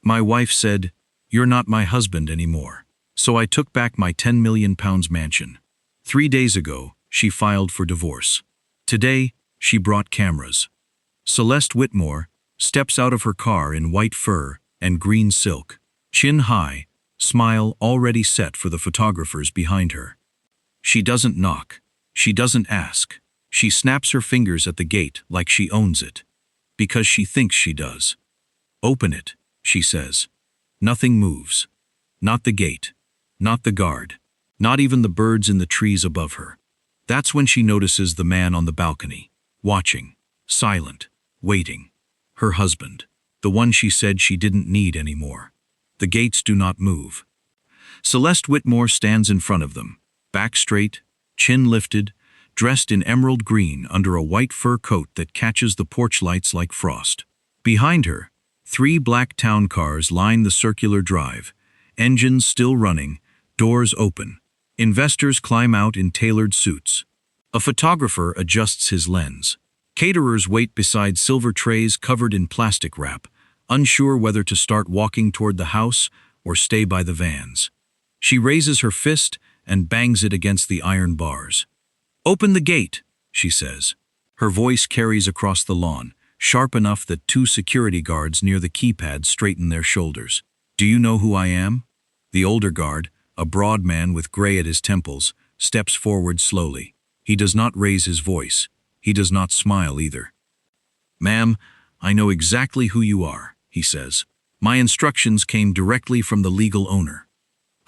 My wife said, "You're not my husband anymore." So I took back my £10 million mansion. 3 days ago, she filed for divorce. Today, she brought cameras. Celeste Whitmore steps out of her car in white fur and green silk, chin high, smile already set for the photographers behind her. She doesn't knock. She doesn't ask. She snaps her fingers at the gate like she owns it. Because she thinks she does. "Open it," she says. Nothing moves. Not the gate. Not the guard. Not even the birds in the trees above her. That's when she notices the man on the balcony, watching, silent, waiting. Her husband, the one she said she didn't need anymore. The gates do not move. Celeste Whitmore stands in front of them, back straight, chin lifted, dressed in emerald green under a white fur coat that catches the porch lights like frost. Behind her, 3 black town cars line the circular drive, engines still running, doors open. Investors climb out in tailored suits. A photographer adjusts his lens. Caterers wait beside silver trays covered in plastic wrap, unsure whether to start walking toward the house or stay by the vans. She raises her fist and bangs it against the iron bars. "Open the gate," she says. Her voice carries across the lawn, sharp enough that 2 security guards near the keypad straighten their shoulders. "Do you know who I am?" The older guard, a broad man with gray at his temples, steps forward slowly. He does not raise his voice. He does not smile either. "Ma'am, I know exactly who you are," he says. "My instructions came directly from the legal owner."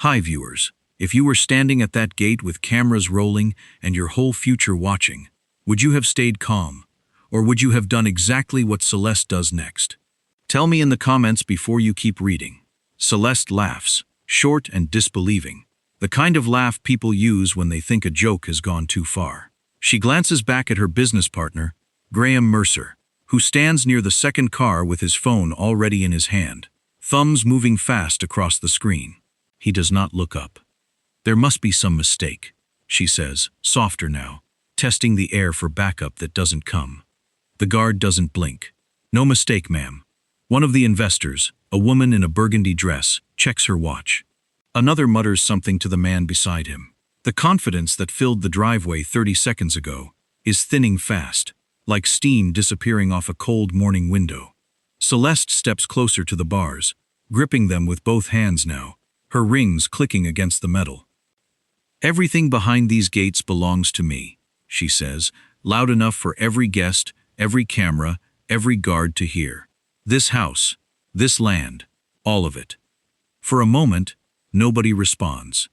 Hi viewers, if you were standing at that gate with cameras rolling and your whole future watching, would you have stayed calm? Or would you have done exactly what Celeste does next? Tell me in the comments before you keep reading. Celeste laughs, short and disbelieving. The kind of laugh people use when they think a joke has gone too far. She glances back at her business partner, Graham Mercer, who stands near the second car with his phone already in his hand, thumbs moving fast across the screen. He does not look up. "There must be some mistake," she says, softer now, testing the air for backup that doesn't come. The guard doesn't blink. "No mistake, ma'am." One of the investors, a woman in a burgundy dress, checks her watch. Another mutters something to the man beside him. The confidence that filled the driveway 30 seconds ago is thinning fast, like steam disappearing off a cold morning window. Celeste steps closer to the bars, gripping them with both hands now, her rings clicking against the metal. "Everything behind these gates belongs to me," she says, loud enough for every guest, every camera, every guard to hear. "This house, this land, all of it." For a moment, nobody responds.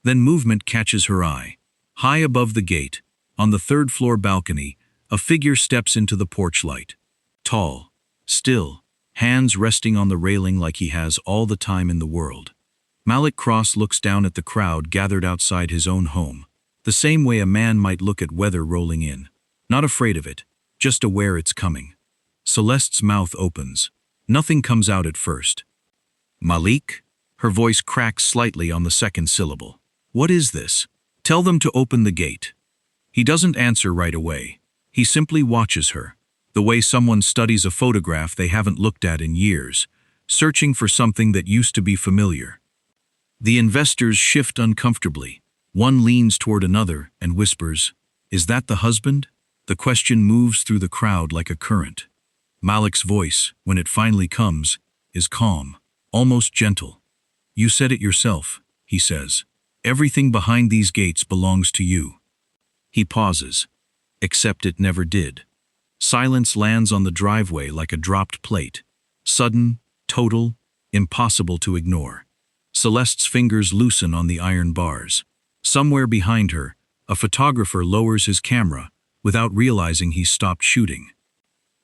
Then movement catches her eye. High above the gate, on the 3rd-floor balcony, a figure steps into the porch light. Tall, still, hands resting on the railing like he has all the time in the world. Malik Cross looks down at the crowd gathered outside his own home, the same way a man might look at weather rolling in. Not afraid of it, just aware it's coming. Celeste's mouth opens. Nothing comes out at first. "Malik?" Her voice cracks slightly on the second syllable. "What is this? Tell them to open the gate." He doesn't answer right away. He simply watches her, the way someone studies a photograph they haven't looked at in years, searching for something that used to be familiar. The investors shift uncomfortably. One leans toward another and whispers, "Is that the husband?" The question moves through the crowd like a current. Malik's voice, when it finally comes, is calm, almost gentle. "You said it yourself," he says. "Everything behind these gates belongs to you." He pauses. Except it never did. Silence lands on the driveway like a dropped plate. Sudden, total, impossible to ignore. Celeste's fingers loosen on the iron bars. Somewhere behind her, a photographer lowers his camera without realizing he's stopped shooting.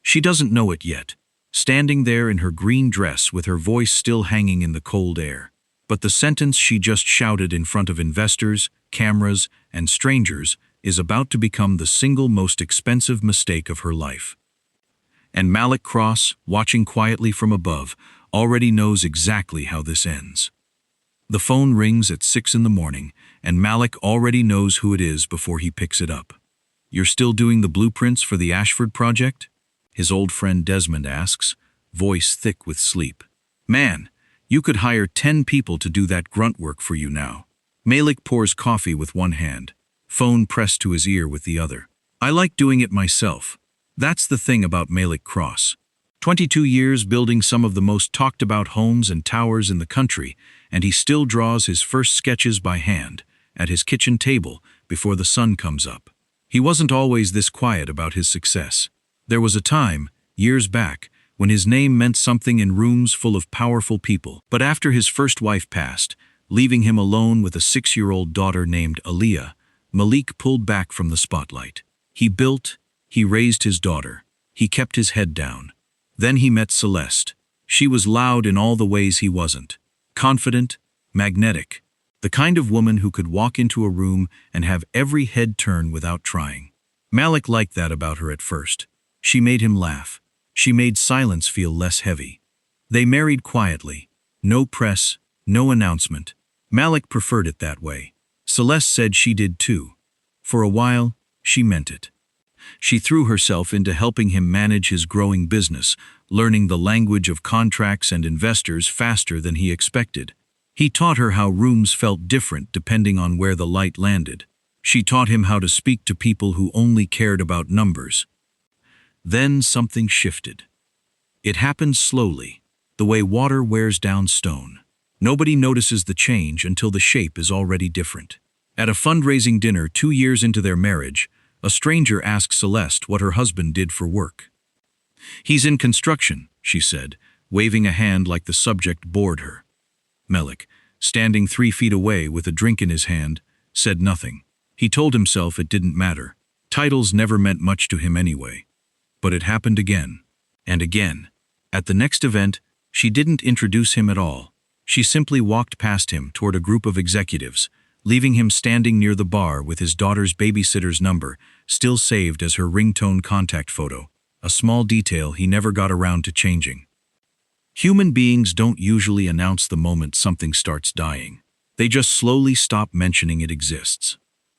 She doesn't know it yet, standing there in her green dress with her voice still hanging in the cold air. But the sentence she just shouted in front of investors, cameras, and strangers is about to become the single most expensive mistake of her life. And Malik Cross, watching quietly from above, already knows exactly how this ends. The phone rings at 6 in the morning, and Malik already knows who it is before he picks it up. "You're still doing the blueprints for the Ashford project?" his old friend Desmond asks, voice thick with sleep. Man, you could hire 10 people to do that grunt work for you now. Malik pours coffee with one hand, phone pressed to his ear with the other. I like doing it myself. That's the thing about Malik Cross. 22 years building some of the most talked about homes and towers in the country, and he still draws his first sketches by hand, at his kitchen table, before the sun comes up. He wasn't always this quiet about his success. There was a time, years back, when his name meant something in rooms full of powerful people. But after his first wife passed, leaving him alone with a 6-year-old daughter named Aaliyah, Malik pulled back from the spotlight. He built, he raised his daughter, he kept his head down. Then he met Celeste. She was loud in all the ways he wasn't. Confident, magnetic. The kind of woman who could walk into a room and have every head turn without trying. Malik liked that about her at first. She made him laugh. She made silence feel less heavy. They married quietly. No press, no announcement. Malik preferred it that way. Celeste said she did too. For a while, she meant it. She threw herself into helping him manage his growing business, learning the language of contracts and investors faster than he expected. He taught her how rooms felt different depending on where the light landed. She taught him how to speak to people who only cared about numbers. Then something shifted. It happened slowly, the way water wears down stone. Nobody notices the change until the shape is already different. At a fundraising dinner 2 years into their marriage, a stranger asked Celeste what her husband did for work. "He's in construction," she said, waving a hand like the subject bored her. Malik, standing 3 feet away with a drink in his hand, said nothing. He told himself it didn't matter. Titles never meant much to him anyway. But it happened again. And again. At the next event, she didn't introduce him at all. She simply walked past him toward a group of executives, leaving him standing near the bar with his daughter's babysitter's number still saved as her ringtone contact photo, a small detail he never got around to changing. Human beings don't usually announce the moment something starts dying. They just slowly stop mentioning it exists.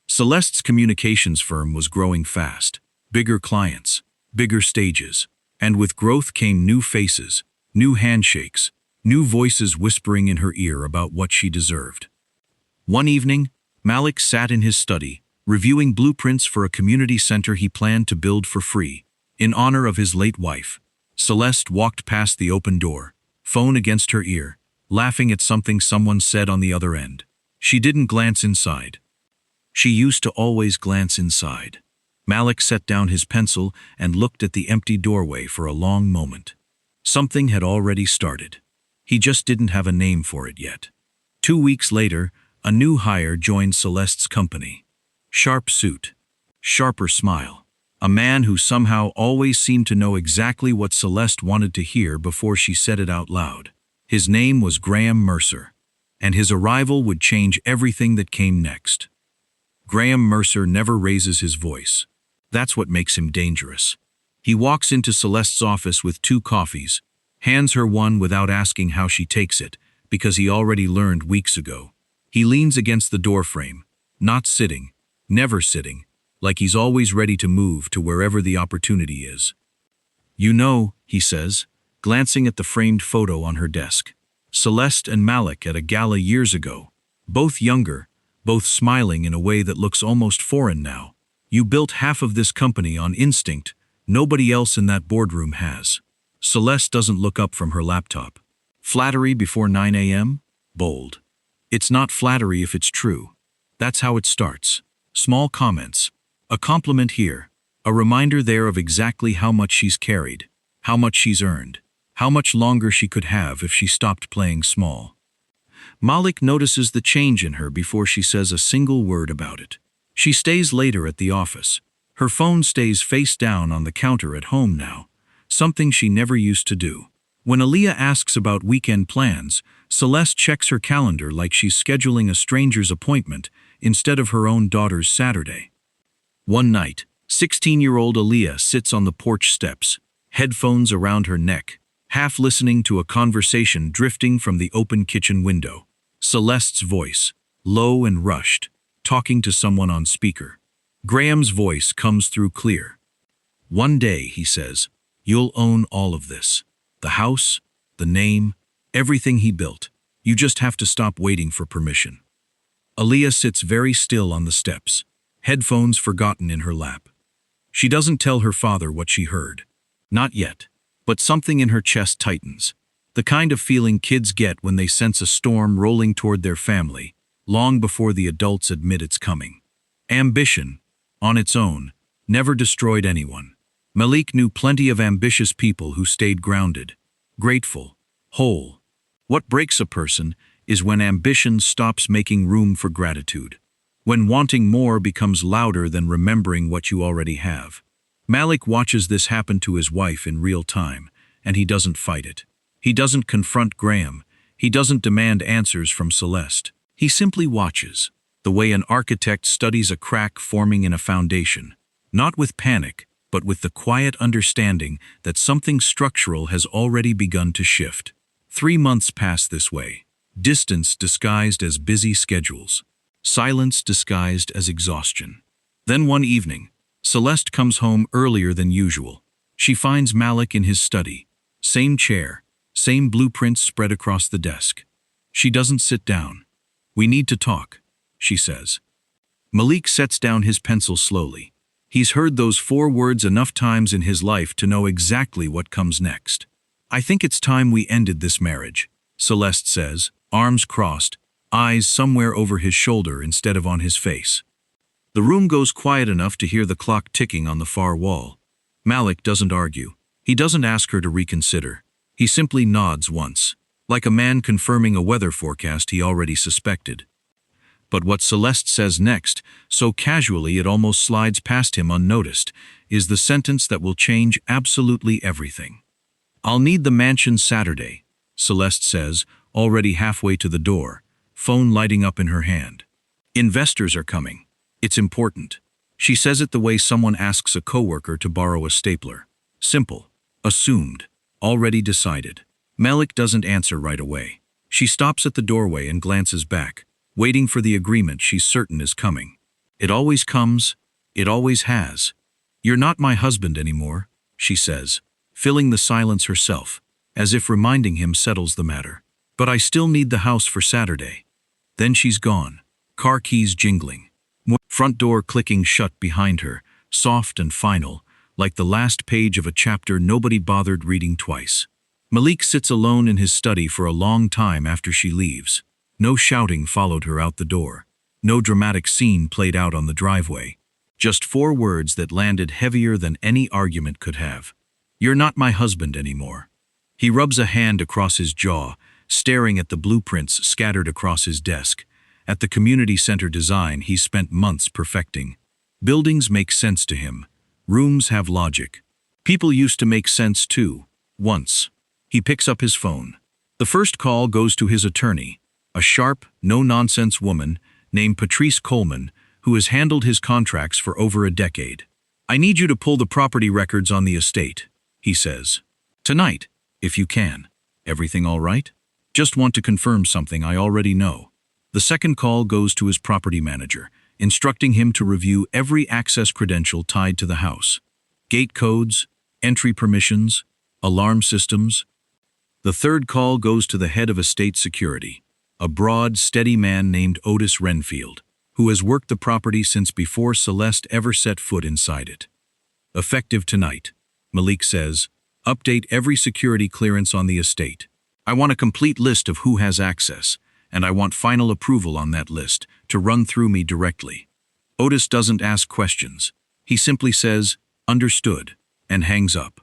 Celeste's communications firm was growing fast. Bigger clients, bigger stages, and with growth came new faces, new handshakes, new voices whispering in her ear about what she deserved. One evening, Malik sat in his study, reviewing blueprints for a community center he planned to build for free, in honor of his late wife. Celeste walked past the open door, phone against her ear, laughing at something someone said on the other end. She didn't glance inside. She used to always glance inside. Malik set down his pencil and looked at the empty doorway for a long moment. Something had already started. He just didn't have a name for it yet. 2 weeks later, a new hire joined Celeste's company. Sharp suit, sharper smile. A man who somehow always seemed to know exactly what Celeste wanted to hear before she said it out loud. His name was Graham Mercer, and his arrival would change everything that came next. Graham Mercer never raises his voice. That's what makes him dangerous. He walks into Celeste's office with 2 coffees, hands her one without asking how she takes it, because he already learned weeks ago. He leans against the doorframe, not sitting, never sitting, like he's always ready to move to wherever the opportunity is. "You know," he says, glancing at the framed photo on her desk. Celeste and Malik at a gala years ago, both younger, both smiling in a way that looks almost foreign now. "You built half of this company on instinct nobody else in that boardroom has." Celeste doesn't look up from her laptop. Flattery before 9 a.m.? Bold. It's not flattery if it's true. That's how it starts. Small comments. A compliment here, a reminder there of exactly how much she's carried, how much she's earned, how much longer she could have if she stopped playing small. Malik notices the change in her before she says a single word about it. She stays later at the office. Her phone stays face down on the counter at home now, something she never used to do. When Aaliyah asks about weekend plans, Celeste checks her calendar like she's scheduling a stranger's appointment instead of her own daughter's Saturday. One night, 16-year-old Aaliyah sits on the porch steps, headphones around her neck, half listening to a conversation drifting from the open kitchen window. Celeste's voice, low and rushed, talking to someone on speaker. Graham's voice comes through clear. "One day," he says, "you'll own all of this. The house, the name, Everything he built. You just have to stop waiting for permission. Aaliyah sits very still on the steps, headphones forgotten in her lap. She doesn't tell her father what she heard. Not yet. But something in her chest tightens. The kind of feeling kids get when they sense a storm rolling toward their family, long before the adults admit it's coming. Ambition, on its own, never destroyed anyone. Malik knew plenty of ambitious people who stayed grounded, grateful, whole. What breaks a person is when ambition stops making room for gratitude. When wanting more becomes louder than remembering what you already have. Malik watches this happen to his wife in real time, and he doesn't fight it. He doesn't confront Graham. He doesn't demand answers from Celeste. He simply watches, the way an architect studies a crack forming in a foundation, not with panic, but with the quiet understanding that something structural has already begun to shift. 3 months pass this way. Distance disguised as busy schedules. Silence disguised as exhaustion. Then one evening, Celeste comes home earlier than usual. She finds Malik in his study. Same chair, same blueprints spread across the desk. She doesn't sit down. "We need to talk," she says. Malik sets down his pencil slowly. He's heard those 4 words enough times in his life to know exactly what comes next. "I think it's time we ended this marriage," Celeste says, arms crossed, eyes somewhere over his shoulder instead of on his face. The room goes quiet enough to hear the clock ticking on the far wall. Malik doesn't argue. He doesn't ask her to reconsider. He simply nods once, like a man confirming a weather forecast he already suspected. But what Celeste says next, so casually it almost slides past him unnoticed, is the sentence that will change absolutely everything. "I'll need the mansion Saturday," Celeste says, already halfway to the door, phone lighting up in her hand. "Investors are coming. It's important." She says it the way someone asks a coworker to borrow a stapler. Simple, assumed, already decided. Malik doesn't answer right away. She stops at the doorway and glances back, waiting for the agreement she's certain is coming. It always comes. It always has. "You're not my husband anymore," she says, filling the silence herself, as if reminding him settles the matter. "But I still need the house for Saturday." Then she's gone, car keys jingling. Front door clicking shut behind her, soft and final, like the last page of a chapter nobody bothered reading twice. Malik sits alone in his study for a long time after she leaves. No shouting followed her out the door. No dramatic scene played out on the driveway. Just 4 words that landed heavier than any argument could have. "You're not my husband anymore." He rubs a hand across his jaw, staring at the blueprints scattered across his desk, at the community center design he's spent months perfecting. Buildings make sense to him. Rooms have logic. People used to make sense too, once. He picks up his phone. The first call goes to his attorney, a sharp, no-nonsense woman named Patrice Coleman, who has handled his contracts for over a decade. "I need you to pull the property records on the estate," he says. "Tonight, if you can. Everything all right? Just want to confirm something I already know." The second call goes to his property manager, instructing him to review every access credential tied to the house. Gate codes, entry permissions, alarm systems. The third call goes to the head of estate security, a broad, steady man named Otis Renfield, who has worked the property since before Celeste ever set foot inside it. "Effective tonight," Malik says, "update every security clearance on the estate. I want a complete list of who has access, and I want final approval on that list to run through me directly." Otis doesn't ask questions. He simply says, "Understood," and hangs up.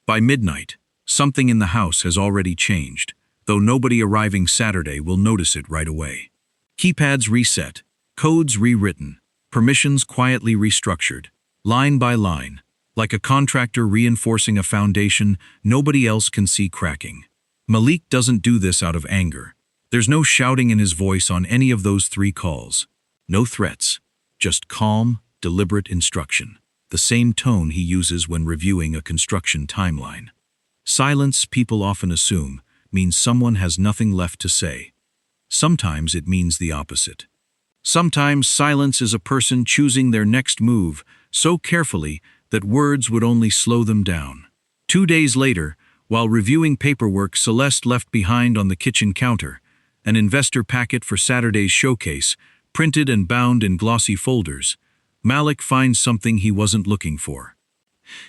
By midnight, something in the house has already changed, though nobody arriving Saturday will notice it right away. Keypads reset, codes rewritten, permissions quietly restructured, line by line, like a contractor reinforcing a foundation nobody else can see cracking. Malik doesn't do this out of anger. There's no shouting in his voice on any of those 3 calls. No threats, just calm, deliberate instruction, the same tone he uses when reviewing a construction timeline. Silence, people often assume, means someone has nothing left to say. Sometimes it means the opposite. Sometimes silence is a person choosing their next move so carefully that words would only slow them down. 2 days later, While reviewing paperwork Celeste left behind on the kitchen counter, an investor packet for Saturday's showcase, printed and bound in glossy folders, Malik finds something he wasn't looking for.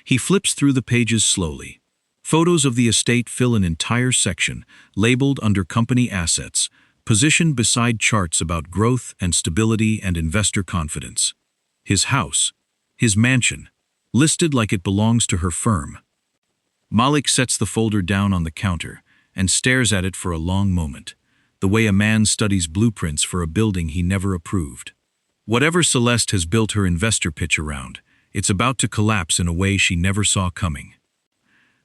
He flips through the pages slowly. Photos of the estate fill an entire section, labeled under company assets, positioned beside charts about growth and stability and investor confidence. His house, his mansion, listed like it belongs to her firm. Malik sets the folder down on the counter and stares at it for a long moment, the way a man studies blueprints for a building he never approved. Whatever Celeste has built her investor pitch around, it's about to collapse in a way she never saw coming.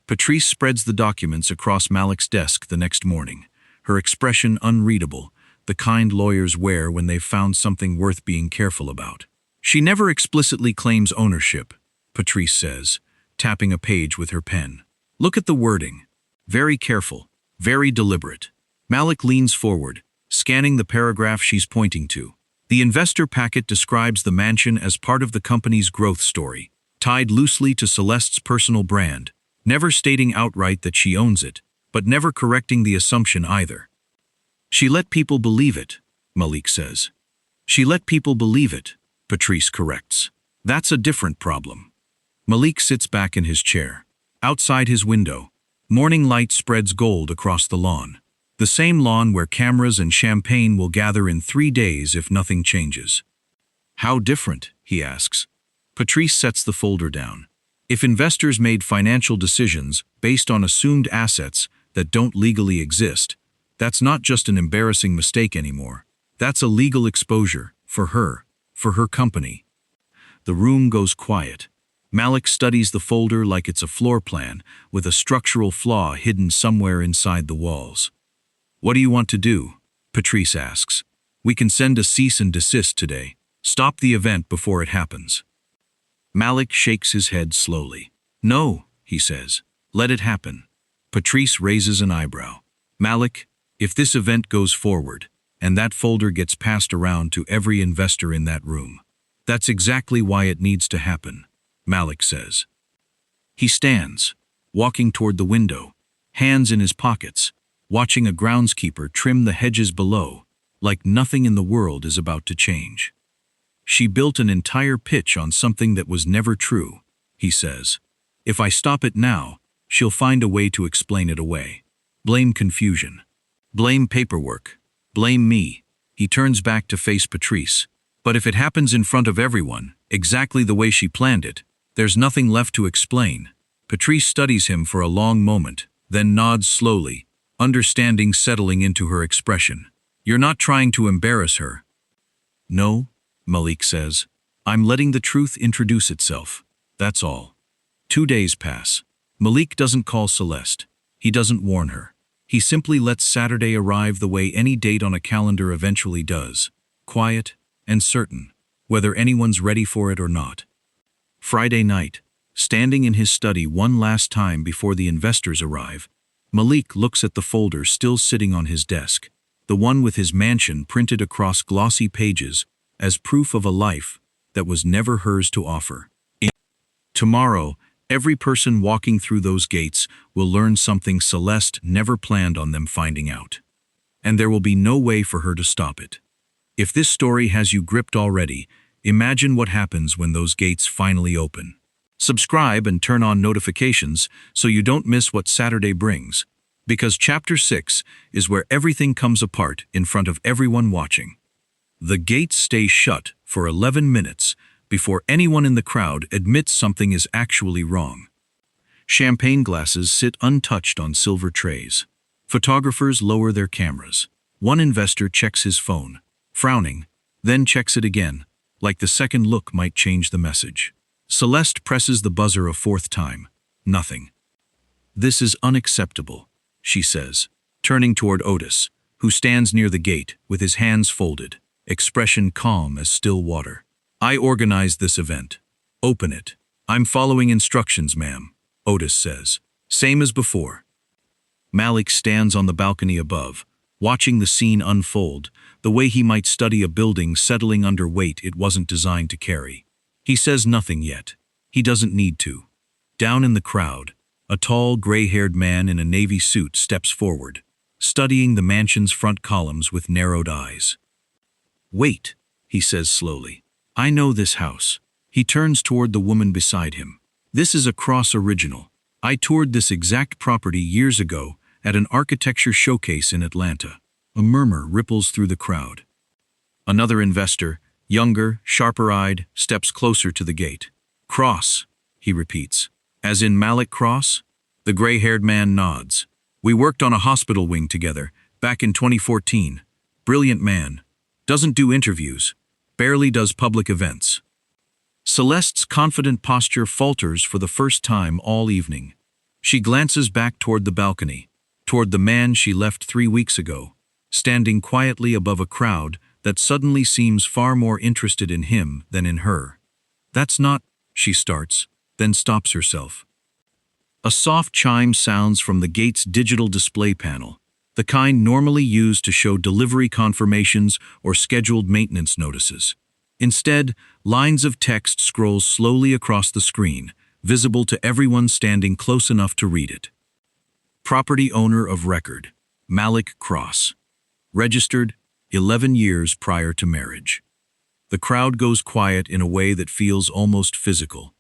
Patrice spreads the documents across Malik's desk the next morning, her expression unreadable, the kind lawyers wear when they've found something worth being careful about. She never explicitly claims ownership, Patrice says, tapping a page with her pen. Look at the wording. Very careful, very deliberate. Malik leans forward, scanning the paragraph she's pointing to. The investor packet describes the mansion as part of the company's growth story, tied loosely to Celeste's personal brand, never stating outright that she owns it, but never correcting the assumption either. She let people believe it, Malik says. She let people believe it, Patrice corrects. That's a different problem. Malik sits back in his chair. Outside his window, morning light spreads gold across the lawn. The same lawn where cameras and champagne will gather in 3 days if nothing changes. How different, he asks. Patrice sets the folder down. If investors made financial decisions based on assumed assets that don't legally exist, that's not just an embarrassing mistake anymore. That's a legal exposure for her company. The room goes quiet. Malik studies the folder like it's a floor plan with a structural flaw hidden somewhere inside the walls. What do you want to do? Patrice asks. We can send a cease and desist today. Stop the event before it happens. Malik shakes his head slowly. No, he says. Let it happen. Patrice raises an eyebrow. Malik, if this event goes forward, and that folder gets passed around to every investor in that room, that's exactly why it needs to happen, Malik says. He stands, walking toward the window, hands in his pockets, watching a groundskeeper trim the hedges below, like nothing in the world is about to change. She built an entire pitch on something that was never true, he says. If I stop it now, she'll find a way to explain it away. Blame confusion. Blame paperwork. Blame me. He turns back to face Patrice. But if it happens in front of everyone, exactly the way she planned it, there's nothing left to explain. Patrice studies him for a long moment, then nods slowly, understanding settling into her expression. You're not trying to embarrass her. No, Malik says. I'm letting the truth introduce itself. That's all. 2 days pass. Malik doesn't call Celeste. He doesn't warn her. He simply lets Saturday arrive the way any date on a calendar eventually does. Quiet and certain, whether anyone's ready for it or not. Friday night, standing in his study one last time before the investors arrive, Malik looks at the folder still sitting on his desk, the one with his mansion printed across glossy pages as proof of a life that was never hers to offer. Tomorrow, every person walking through those gates will learn something Celeste never planned on them finding out. And there will be no way for her to stop it. If this story has you gripped already, imagine what happens when those gates finally open. Subscribe and turn on notifications so you don't miss what Saturday brings, because Chapter 6 is where everything comes apart in front of everyone watching. The gates stay shut for 11 minutes before anyone in the crowd admits something is actually wrong. Champagne glasses sit untouched on silver trays. Photographers lower their cameras. One investor checks his phone, frowning, then checks it again, like the second look might change the message. Celeste presses the buzzer a 4th time. Nothing. This is unacceptable, she says, turning toward Otis, who stands near the gate with his hands folded, expression calm as still water. I organized this event. Open it. I'm following instructions, ma'am, Otis says. Same as before. Malik stands on the balcony above, watching the scene unfold, the way he might study a building settling under weight it wasn't designed to carry. He says nothing yet. He doesn't need to. Down in the crowd, A tall, gray-haired man in a navy suit steps forward, studying the mansion's front columns with narrowed eyes. "Wait," he says slowly. "I know this house." He turns toward the woman beside him. "This is a Cross original. I toured this exact property years ago at an architecture showcase in Atlanta." A murmur ripples through the crowd. Another investor, younger, sharper-eyed, steps closer to the gate. "Cross," he repeats. "As in Malik Cross?" The gray-haired man nods. "We worked on a hospital wing together, back in 2014. Brilliant man. Doesn't do interviews. Barely does public events." Celeste's confident posture falters for the first time all evening. She glances back toward the balcony, toward the man she left 3 weeks ago, standing quietly above a crowd that suddenly seems far more interested in him than in her. "That's not," she starts, then stops herself. A soft chime sounds from the gate's digital display panel, the kind normally used to show delivery confirmations or scheduled maintenance notices. Instead, lines of text scroll slowly across the screen, visible to everyone standing close enough to read it. Property owner of record, Malik Cross. Registered 11 years prior to marriage. The crowd goes quiet in a way that feels almost physical,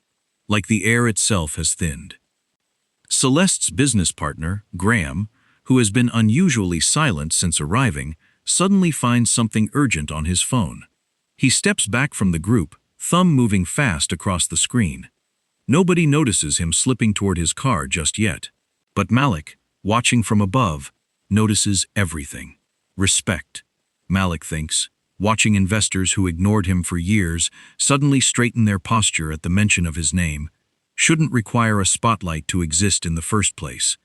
like the air itself has thinned. Celeste's business partner, Graham, who has been unusually silent since arriving, suddenly finds something urgent on his phone. He steps back from the group, thumb moving fast across the screen. Nobody notices him slipping toward his car just yet. But Malik, watching from above, notices everything. Respect, Malik thinks, watching investors who ignored him for years suddenly straighten their posture at the mention of his name. Shouldn't require a spotlight to exist in the first place.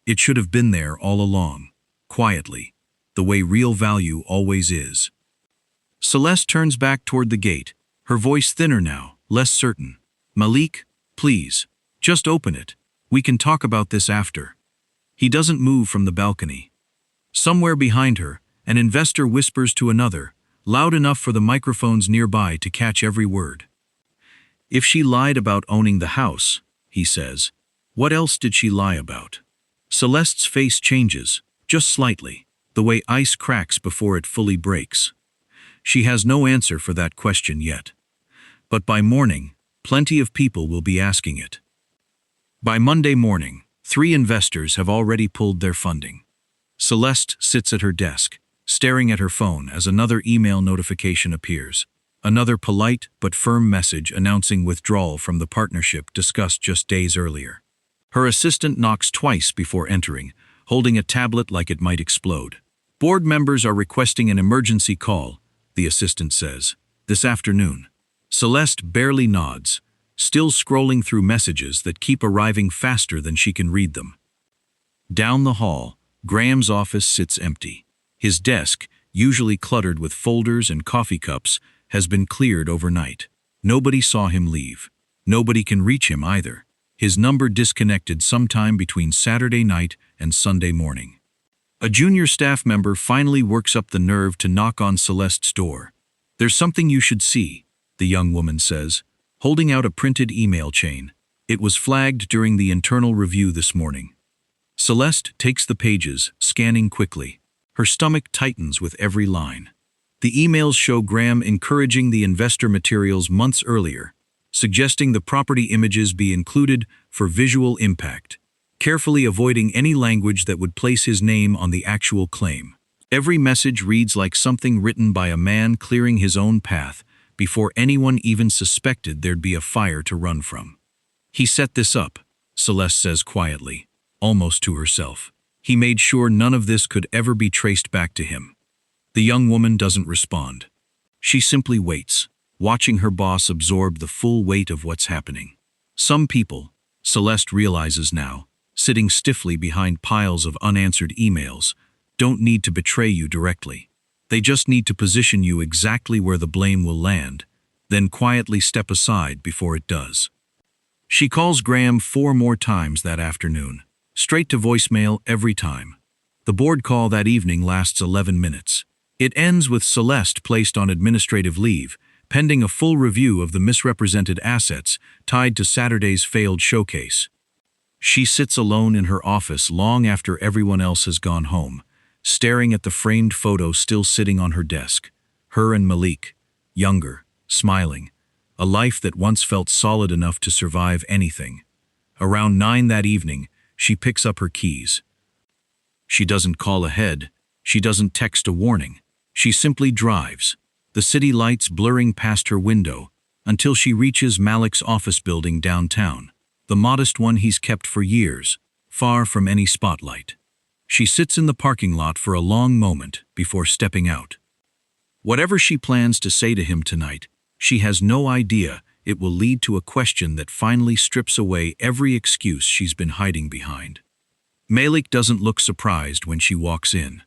It should have been there all along, quietly, the way real value always is. Celeste turns back toward the gate, her voice thinner now, less certain. "Malik, please, just open it. We can talk about this after." He doesn't move from the balcony. Somewhere behind her, an investor whispers to another, loud enough for the microphones nearby to catch every word. "If she lied about owning the house," he says, "what else did she lie about?" Celeste's face changes, just slightly, the way ice cracks before it fully breaks. She has no answer for that question yet. But by morning, plenty of people will be asking it. By Monday morning, 3 investors have already pulled their funding. Celeste sits at her desk, staring at her phone as another email notification appears. Another polite but firm message announcing withdrawal from the partnership discussed just days earlier. Her assistant knocks twice before entering, holding a tablet like it might explode. "Board members are requesting an emergency call," the assistant says, "this afternoon." Celeste barely nods, still scrolling through messages that keep arriving faster than she can read them. Down the hall, Graham's office sits empty. His desk, usually cluttered with folders and coffee cups, has been cleared overnight. Nobody saw him leave. Nobody can reach him either. His number disconnected sometime between Saturday night and Sunday morning. A junior staff member finally works up the nerve to knock on Celeste's door. "There's something you should see," the young woman says, holding out a printed email chain. "It was flagged during the internal review this morning." Celeste takes the pages, scanning quickly. Her stomach tightens with every line. The emails show Graham encouraging the investor materials months earlier, suggesting the property images be included for visual impact, carefully avoiding any language that would place his name on the actual claim. Every message reads like something written by a man clearing his own path before anyone even suspected there'd be a fire to run from. "He set this up," Celeste says quietly, almost to herself. "He made sure none of this could ever be traced back to him." The young woman doesn't respond. She simply waits, watching her boss absorb the full weight of what's happening. Some people, Celeste realizes now, sitting stiffly behind piles of unanswered emails, don't need to betray you directly. They just need to position you exactly where the blame will land, then quietly step aside before it does. She calls Graham 4 more times that afternoon, straight to voicemail every time. The board call that evening lasts 11 minutes. It ends with Celeste placed on administrative leave, pending a full review of the misrepresented assets tied to Saturday's failed showcase. She sits alone in her office long after everyone else has gone home, staring at the framed photo still sitting on her desk. Her and Malik, younger, smiling, a life that once felt solid enough to survive anything. Around 9 that evening, she picks up her keys. She doesn't call ahead. She doesn't text a warning. She simply drives, the city lights blurring past her window, until she reaches Malik's office building downtown, the modest one he's kept for years, far from any spotlight. She sits in the parking lot for a long moment before stepping out. Whatever she plans to say to him tonight, she has no idea it will lead to a question that finally strips away every excuse she's been hiding behind. Malik doesn't look surprised when she walks in.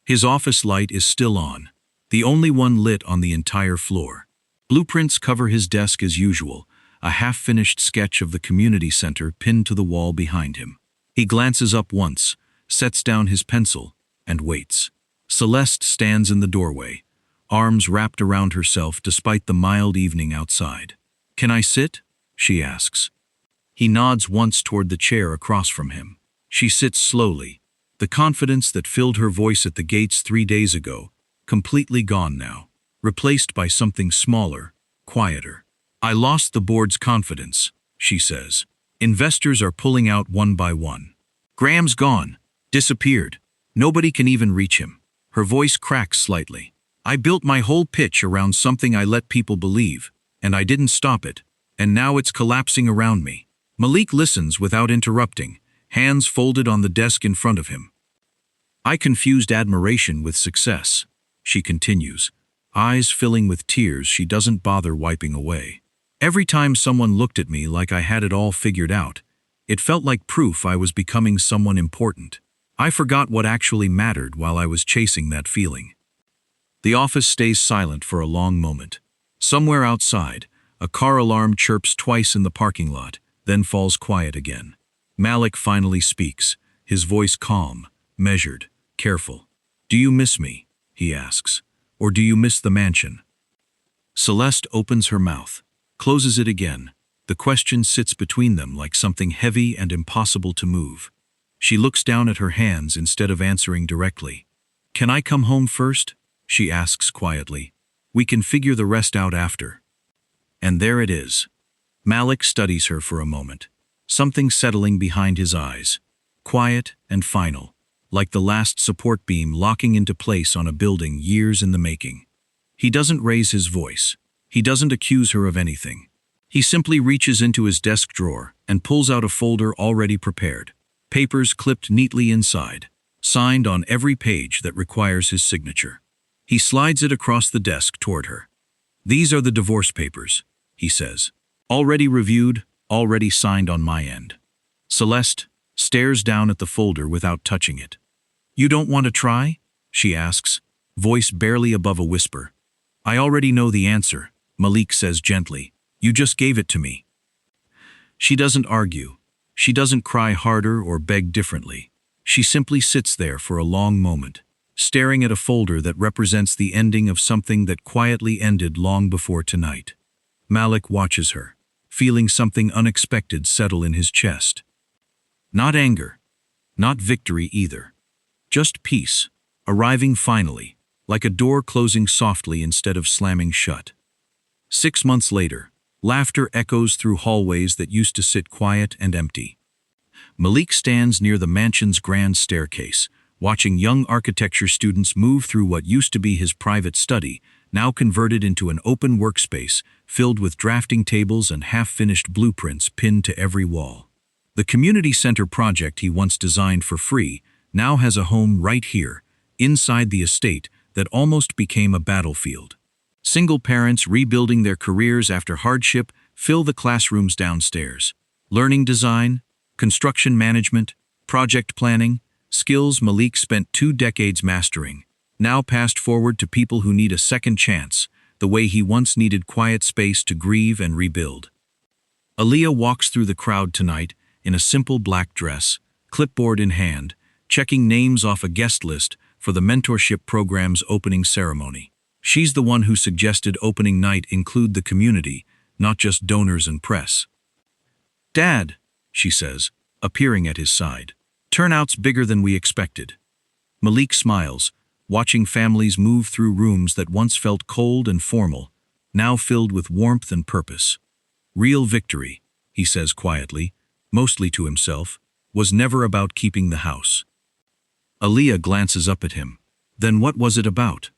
His office light is still on, the only one lit on the entire floor. Blueprints cover his desk as usual, a half-finished sketch of the community center pinned to the wall behind him. He glances up once, sets down his pencil, and waits. Celeste stands in the doorway, arms wrapped around herself despite the mild evening outside. "Can I sit?" she asks. He nods once toward the chair across from him. She sits slowly, the confidence that filled her voice at the gates 3 days ago, completely gone now, replaced by something smaller, quieter. "I lost the board's confidence," she says. "Investors are pulling out one by one. Graham's gone, disappeared. Nobody can even reach him." Her voice cracks slightly. "I built my whole pitch around something I let people believe, and I didn't stop it, and now it's collapsing around me." Malik listens without interrupting, hands folded on the desk in front of him. "I confused admiration with success," she continues, eyes filling with tears she doesn't bother wiping away. "Every time someone looked at me like I had it all figured out, it felt like proof I was becoming someone important. I forgot what actually mattered while I was chasing that feeling." The office stays silent for a long moment. Somewhere outside, a car alarm chirps twice in the parking lot, then falls quiet again. Malik finally speaks, his voice calm, measured, careful. "Do you miss me?" he asks. "Or do you miss the mansion?" Celeste opens her mouth, closes it again. The question sits between them like something heavy and impossible to move. She looks down at her hands instead of answering directly. "Can I come home first?" she asks quietly. "We can figure the rest out after." And there it is. Malik studies her for a moment, something settling behind his eyes, quiet and final, like the last support beam locking into place on a building years in the making. He doesn't raise his voice. He doesn't accuse her of anything. He simply reaches into his desk drawer and pulls out a folder already prepared, papers clipped neatly inside, signed on every page that requires his signature. He slides it across the desk toward her. "These are the divorce papers," he says. "Already reviewed, already signed on my end." Celeste stares down at the folder without touching it. "You don't want to try?" she asks, voice barely above a whisper. "I already know the answer," Malik says gently. "You just gave it to me." She doesn't argue. She doesn't cry harder or beg differently. She simply sits there for a long moment, staring at a folder that represents the ending of something that quietly ended long before tonight. Malik watches her, feeling something unexpected settle in his chest. Not anger, not victory either. Just peace, arriving finally, like a door closing softly instead of slamming shut. 6 months later, laughter echoes through hallways that used to sit quiet and empty. Malik stands near the mansion's grand staircase, watching young architecture students move through what used to be his private study, now converted into an open workspace filled with drafting tables and half-finished blueprints pinned to every wall. The community center project he once designed for free now has a home right here, inside the estate that almost became a battlefield. Single parents rebuilding their careers after hardship fill the classrooms downstairs. Learning design, construction management, project planning, skills Malik spent 2 decades mastering, now passed forward to people who need a second chance, the way he once needed quiet space to grieve and rebuild. Aaliyah walks through the crowd tonight in a simple black dress, clipboard in hand, checking names off a guest list for the mentorship program's opening ceremony. She's the one who suggested opening night include the community, not just donors and press. "Dad," she says, appearing at his side. Turnout's bigger than we expected. Malik smiles, watching families move through rooms that once felt cold and formal, now filled with warmth and purpose. Real victory, he says quietly, mostly to himself, was never about keeping the house. Aaliyah glances up at him. Then what was it about?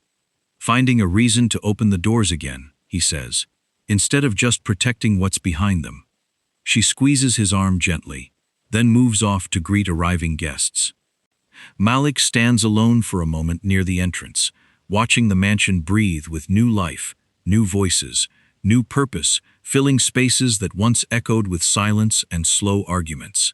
Finding a reason to open the doors again, he says, instead of just protecting what's behind them. She squeezes his arm gently, then moves off to greet arriving guests. Malik stands alone for a moment near the entrance, watching the mansion breathe with new life, new voices, new purpose, filling spaces that once echoed with silence and slow arguments.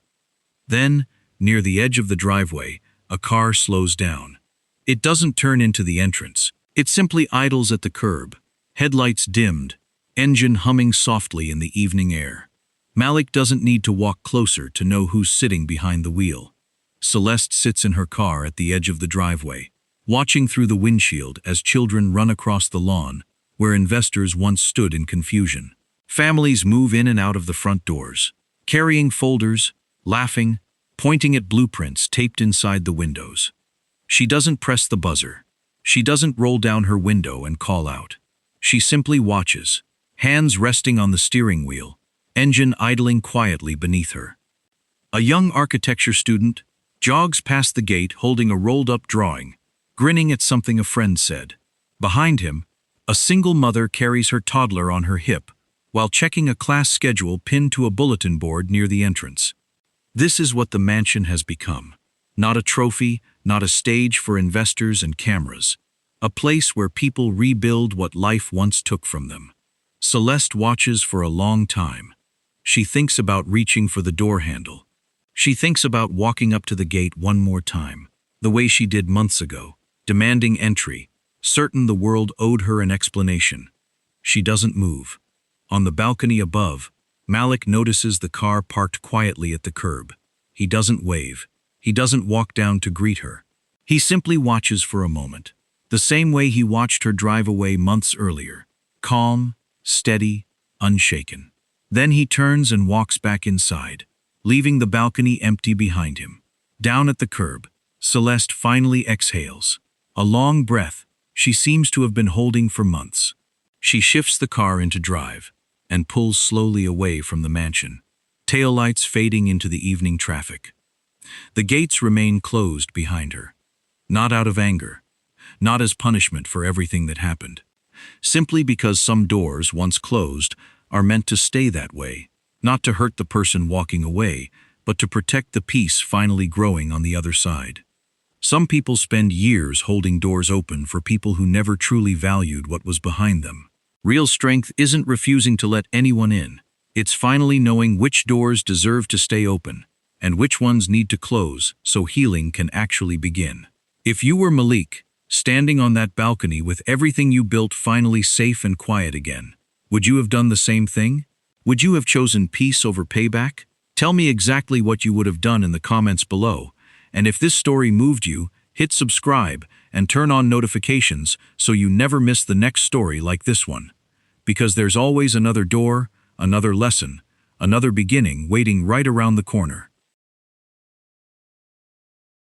Then, near the edge of the driveway, a car slows down. It doesn't turn into the entrance. It simply idles at the curb, headlights dimmed, engine humming softly in the evening air. Malik doesn't need to walk closer to know who's sitting behind the wheel. Celeste sits in her car at the edge of the driveway, watching through the windshield as children run across the lawn where investors once stood in confusion. Families move in and out of the front doors, carrying folders, laughing, pointing at blueprints taped inside the windows. She doesn't press the buzzer. She doesn't roll down her window and call out. She simply watches, hands resting on the steering wheel, engine idling quietly beneath her. A young architecture student jogs past the gate holding a rolled-up drawing, grinning at something a friend said. Behind him, a single mother carries her toddler on her hip while checking a class schedule pinned to a bulletin board near the entrance. This is what the mansion has become. Not a trophy, not a stage for investors and cameras. A place where people rebuild what life once took from them. Celeste watches for a long time. She thinks about reaching for the door handle. She thinks about walking up to the gate one more time, the way she did months ago, demanding entry, certain the world owed her an explanation. She doesn't move. On the balcony above, Malik notices the car parked quietly at the curb. He doesn't wave. He doesn't walk down to greet her. He simply watches for a moment, the same way he watched her drive away months earlier, calm, steady, unshaken. Then he turns and walks back inside, leaving the balcony empty behind him. Down at the curb, Celeste finally exhales. A long breath she seems to have been holding for months. She shifts the car into drive and pulls slowly away from the mansion, taillights fading into the evening traffic. The gates remain closed behind her, not out of anger, not as punishment for everything that happened, simply because some doors, once closed, are meant to stay that way, not to hurt the person walking away, but to protect the peace finally growing on the other side. Some people spend years holding doors open for people who never truly valued what was behind them. Real strength isn't refusing to let anyone in. It's finally knowing which doors deserve to stay open and which ones need to close so healing can actually begin. If you were Malik, standing on that balcony with everything you built finally safe and quiet again, would you have done the same thing? Would you have chosen peace over payback? Tell me exactly what you would have done in the comments below. And if this story moved you, hit subscribe and turn on notifications so you never miss the next story like this one. Because there's always another door, another lesson, another beginning waiting right around the corner.